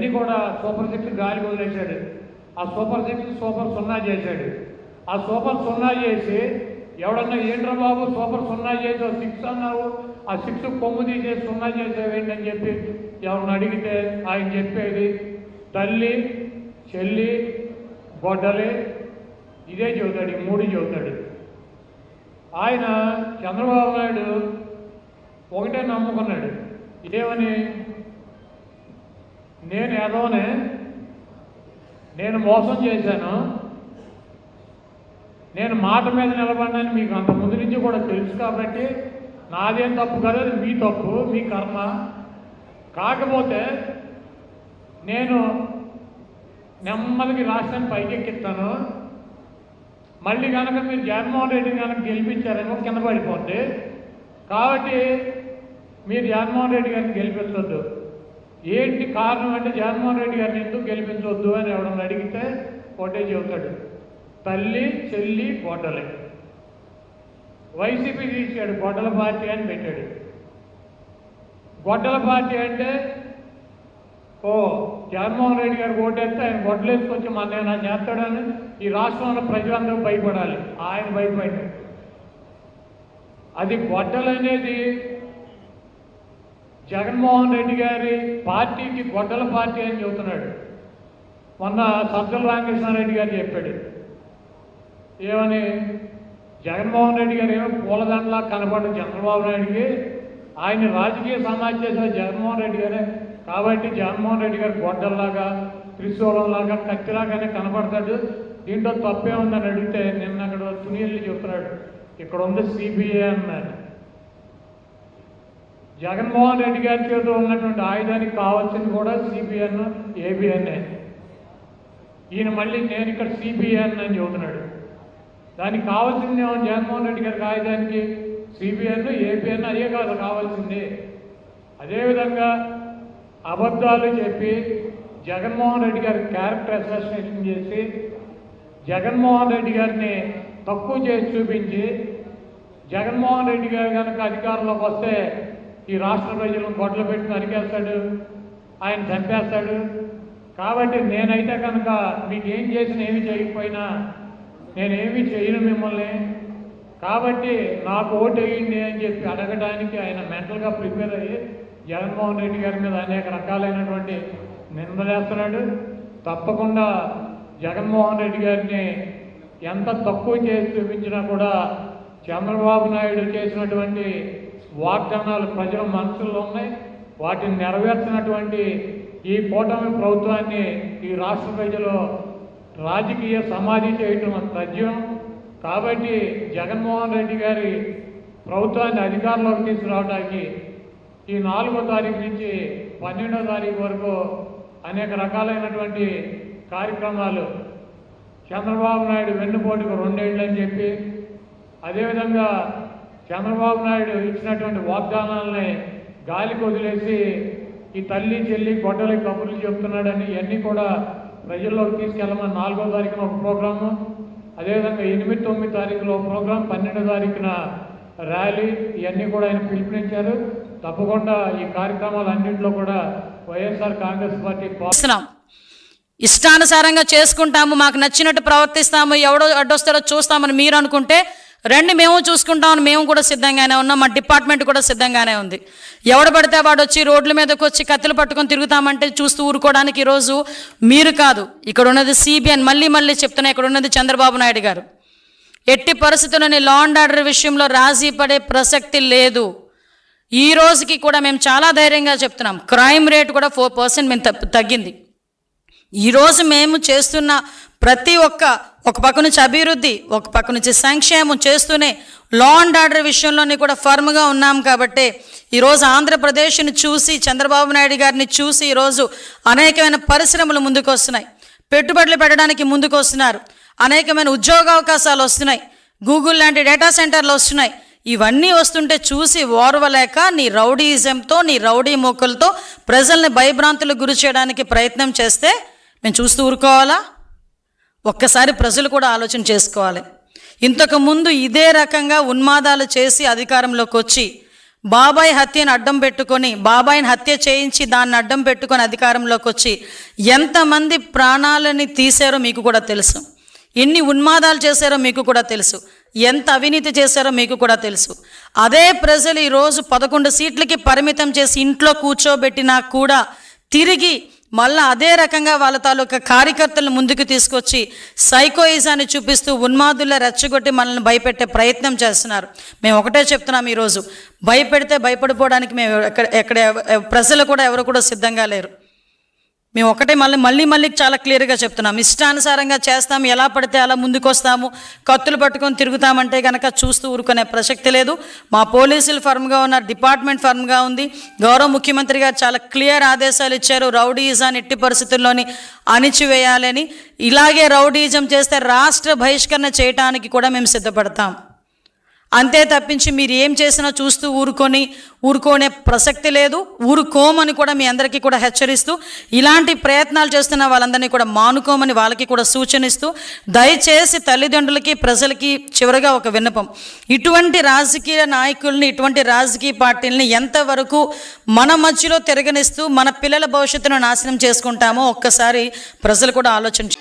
ఇవన్నీ కూడా super six గాలి వదిలేశాడు. ఆ సూపర్ సిక్స్ సూపర్ సున్నా చేశాడు. ఆ సూపర్ సున్నా చేసి ఎవడన్నా ఏంట్రా బాబు సూపర్ సున్నా చేసి సిక్స్ అన్నావు, ఆ సిక్స్ కొమ్ము తీసేసి సున్నా చేసేవేంటని చెప్పి ఎవరిని అడిగితే ఆయన చెప్పేది తల్లి చెల్లి గొడ్డలి ఇదే చెబుతాడు, ఈ మూడు చెబుతాడు. ఆయన చంద్రబాబు నాయుడు ఒకటే నమ్ముకున్నాడు, ఏమని, నేను ఎదవనే, నేను మోసం చేశాను, నేను మాట మీద నిలబడినని మీకు అంత ముందు నుంచి కూడా తెలుసు కాబట్టి నాదేం తప్పు కాదు, అది మీ తప్పు, మీ కర్మ. కాకపోతే నేను నెమ్మదికి రాష్ట్రాన్ని పైకెక్కిస్తాను, మళ్ళీ కనుక మీరు జగన్మోహన్ రెడ్డిని కనుక గెలిపించారేమో కింద పడిపోద్ది, కాబట్టి మీరు జగన్మోహన్ రెడ్డి గారిని గెలిపించవద్దు. ఏంటి కారణం అంటే జగన్మోహన్ రెడ్డి గారిని ఎందుకు గెలిపించవద్దు అని ఎవడన్నా అడిగితే ఒకటే చెబుతాడు, తల్లి చెల్లి గొడ్డలి. వైసీపీ తీసాడు గొడ్డల పార్టీ అని పెట్టాడు. గొడ్డల పార్టీ అంటే జగన్మోహన్ రెడ్డి గారికి ఓటేస్తే ఆయన గొడ్డలేసుకొచ్చి మన చేస్తాడని ఈ రాష్ట్రంలో ప్రజలందరూ భయపడాలి, ఆయన భయపడ్డాడు. అది గొడ్డలు అనేది జగన్మోహన్ రెడ్డి గారి పార్టీకి గొడ్డల పార్టీ అని చెబుతున్నాడు. మొన్న సజ్జల రామకృష్ణారెడ్డి గారు చెప్పాడు, ఏమని, జగన్మోహన్ రెడ్డి గారు ఏమో పూలదండలా కనపడదు చంద్రబాబు నాయుడికి, ఆయన రాజకీయ సమాజం చేసిన జగన్మోహన్ రెడ్డి గారే, కాబట్టి జగన్మోహన్ రెడ్డి గారు గొడ్డల్లాగా త్రిశూలంలాగా కత్తిలాగానే కనపడతాడు, దీంట్లో తప్పే ఉందని అడిగితే నిన్న అక్కడ సునీల్ చెప్తున్నాడు, ఇక్కడ ఉంది సిబిఐ అన్నాడు. జగన్మోహన్ రెడ్డి గారి చేతిలో ఉన్నటువంటి ఆయుధానికి కావాల్సింది కూడా సిబిఎన్ ఏబిఎన్ఏ. ఈయన మళ్ళీ నేను ఇక్కడ సిబిఎన్ అని చెబుతున్నాడు. దానికి కావాల్సింది జగన్మోహన్ రెడ్డి గారికి ఆయుధానికి సిబిఎన్ ఏబిఎన్ అయ్యే కాదు కావాల్సింది. అదేవిధంగా అబద్ధాలు చెప్పి జగన్మోహన్ రెడ్డి గారి క్యారెక్టర్ అసాసినేషన్ చేసి జగన్మోహన్ రెడ్డి గారిని తక్కువ చేసి చూపించి జగన్మోహన్ రెడ్డి గారు కనుక అధికారంలోకి వస్తే ఈ రాష్ట్ర ప్రజలను గొడ్డలు పెట్టి నరికేస్తాడు, ఆయన చంపేస్తాడు. కాబట్టి నేనైతే కనుక మీకు ఏం చేసిన ఏమి చేయకపోయినా నేనేమి చేయను మిమ్మల్ని, కాబట్టి నాకు ఓటు వేయండి అని చెప్పి అడగడానికి ఆయన మెంటల్గా ప్రిపేర్ అయ్యి జగన్మోహన్ రెడ్డి గారి మీద అనేక రకాలైనటువంటి నిందలేస్తున్నాడు. తప్పకుండా జగన్మోహన్ రెడ్డి గారిని ఎంత తక్కువ చేసి చూపించినా కూడా చంద్రబాబు నాయుడు చేసినటువంటి వాగ్దానాలు ప్రజల మనసుల్లో ఉన్నాయి, వాటిని నెరవేర్చినటువంటి ఈ కూటమి ప్రభుత్వాన్ని ఈ రాష్ట్ర ప్రజలు రాజకీయ సమాధి చేయటం తథ్యం. కాబట్టి జగన్మోహన్ రెడ్డి గారి ప్రభుత్వాన్ని అధికారంలోకి తీసుకురావడానికి ఈ 4వ తారీఖు నుంచి 12వ తారీఖు వరకు అనేక రకాలైనటువంటి కార్యక్రమాలు, చంద్రబాబు నాయుడు వెన్నుపోటుకు 2 ఏళ్ళు అని చెప్పి, అదేవిధంగా చంద్రబాబు నాయుడు ఇచ్చినటువంటి వాగ్దానాలని గాలికి వదిలేసి ఈ తల్లి చెల్లి గొడ్డలి కబుర్లు చెప్తున్నాడని ఇవన్నీ కూడా ప్రజల్లోకి తీసుకెళ్ళమని 4వ తారీఖున ఒక ప్రోగ్రాము, అదేవిధంగా 8, 9 తారీఖులో ఒక ప్రోగ్రాం, 12వ తారీఖున ర్యాలీ, ఇవన్నీ కూడా ఆయన పిలుపునిచ్చారు. తప్పకుండా ఈ కార్యక్రమాలన్నింటిలో కూడా వైఎస్ఆర్ కాంగ్రెస్ పార్టీ ఇష్టానుసారంగా చేసుకుంటాము, మాకు నచ్చినట్టు ప్రవర్తిస్తాము, ఎవడో అడ్డొస్తారో చూస్తామని మీరు అనుకుంటే రండి, మేము చూసుకుంటామని మేము కూడా సిద్ధంగానే ఉన్నాం, మా డిపార్ట్మెంట్ కూడా సిద్ధంగానే ఉంది. ఎవడు పడితే వాడు వచ్చి రోడ్ల మీదకి వచ్చి కత్తులు పట్టుకొని తిరుగుతామంటే చూస్తూ ఊరుకోవడానికి ఈరోజు మీరు కాదు, ఇక్కడ ఉన్నది సిబిఎన్. మళ్ళీ చెప్తున్నా, ఇక్కడ ఉన్నది చంద్రబాబు నాయుడు గారు. ఎట్టి పరిస్థితుల్లోని లా అండ్ ఆర్డర్ విషయంలో రాజీ పడే ప్రసక్తి లేదు. ఈ రోజుకి కూడా మేము చాలా ధైర్యంగా చెప్తున్నాం, క్రైమ్ రేట్ కూడా 4% మేము తగ్గింది. ఈరోజు మేము చేస్తున్న ప్రతి ఒక పక్క నుంచి అభివృద్ధి, ఒక పక్క నుంచి సంక్షేమం చేస్తూనే లా అండ్ ఆర్డర్ విషయంలోని కూడా ఫర్మ్గా ఉన్నాం. కాబట్టి ఈరోజు ఆంధ్రప్రదేశ్ని చూసి, చంద్రబాబు నాయుడు గారిని చూసి ఈరోజు అనేకమైన పరిశ్రమలు ముందుకు వస్తున్నాయి, పెట్టుబడులు పెట్టడానికి ముందుకు వస్తున్నారు, అనేకమైన ఉద్యోగ అవకాశాలు వస్తున్నాయి, గూగుల్ లాంటి డేటా సెంటర్లు వస్తున్నాయి. ఇవన్నీ వస్తుంటే చూసి ఓర్వలేక నీ రౌడీయిజంతో, నీ రౌడీ మూకలతో ప్రజల్ని భయభ్రాంతులకు గురి చేయడానికి ప్రయత్నం చేస్తే మేము చూస్తూ ఊరుకోవాలా? ఒక్కసారి ప్రజలు కూడా ఆలోచన చేసుకోవాలి. ఇంతకుముందు ఇదే రకంగా ఉన్మాదాలు చేసి అధికారంలోకి వచ్చి బాబాయ్ హత్యను అడ్డం పెట్టుకొని, బాబాయిని హత్య చేయించి దాన్ని అడ్డం పెట్టుకొని అధికారంలోకి వచ్చి ఎంతమంది ప్రాణాలని తీశారో మీకు కూడా తెలుసు. ఎన్ని ఉన్మాదాలు చేశారో మీకు కూడా తెలుసు. ఎంత అవినీతి చేశారో మీకు కూడా తెలుసు. అదే ప్రజలు ఈరోజు 11 సీట్లకి పరిమితం చేసి ఇంట్లో కూర్చోబెట్టినా కూడా తిరిగి మళ్ళీ అదే రకంగా వాళ్ళ తాలూకా కార్యకర్తలను ముందుకు తీసుకొచ్చి సైకోయిజాన్ని చూపిస్తూ ఉన్మాదుల్లో రెచ్చగొట్టి మనల్ని భయపెట్టే ప్రయత్నం చేస్తున్నారు. మేము ఒకటే చెప్తున్నాం, ఈరోజు భయపెడితే భయపడిపోవడానికి మేము ఎక్కడ ప్రజలు కూడా ఎవరు కూడా సిద్ధంగా లేరు. మేము ఒకటే మళ్ళీ చాలా క్లియర్గా చెప్తున్నాం. ఇష్టానుసారంగా చేస్తాం, ఎలా పడితే అలా ముందుకు వస్తాము, కత్తులు పట్టుకొని తిరుగుతామంటే కనుక చూస్తూ ఊరుకునే ప్రసక్తి లేదు. మా పోలీసులు ఫర్మ్గా ఉన్నారు, డిపార్ట్మెంట్ ఫర్మ్గా ఉంది. గౌరవ ముఖ్యమంత్రి గారు చాలా క్లియర్ ఆదేశాలు ఇచ్చారు, రౌడీయిజాన్ని ఎట్టి పరిస్థితుల్లోని అణిచివేయాలని. ఇలాగే రౌడీయిజం చేస్తే రాష్ట్ర బహిష్కరణ చేయడానికి కూడా మేము సిద్ధపడతాం. అంతే తప్పించి మీరు ఏం చేసినా చూస్తూ ఊరుకోనే ప్రసక్తి లేదు. ఊరుకోమని కూడా మీ అందరికీ కూడా హెచ్చరిస్తూ, ఇలాంటి ప్రయత్నాలు చేస్తున్న వాళ్ళందరినీ కూడా మానుకోమని వాళ్ళకి కూడా సూచనిస్తూ, దయచేసి తల్లిదండ్రులకి ప్రజలకి చివరిగా ఒక విన్నపం, ఇటువంటి రాజకీయ నాయకుల్ని, ఇటువంటి రాజకీయ పార్టీలని ఎంతవరకు మన మధ్యలో తిరగనిస్తూ మన పిల్లల భవిష్యత్తును నాశనం చేసుకుంటామో ఒక్కసారి ప్రజలు కూడా ఆలోచన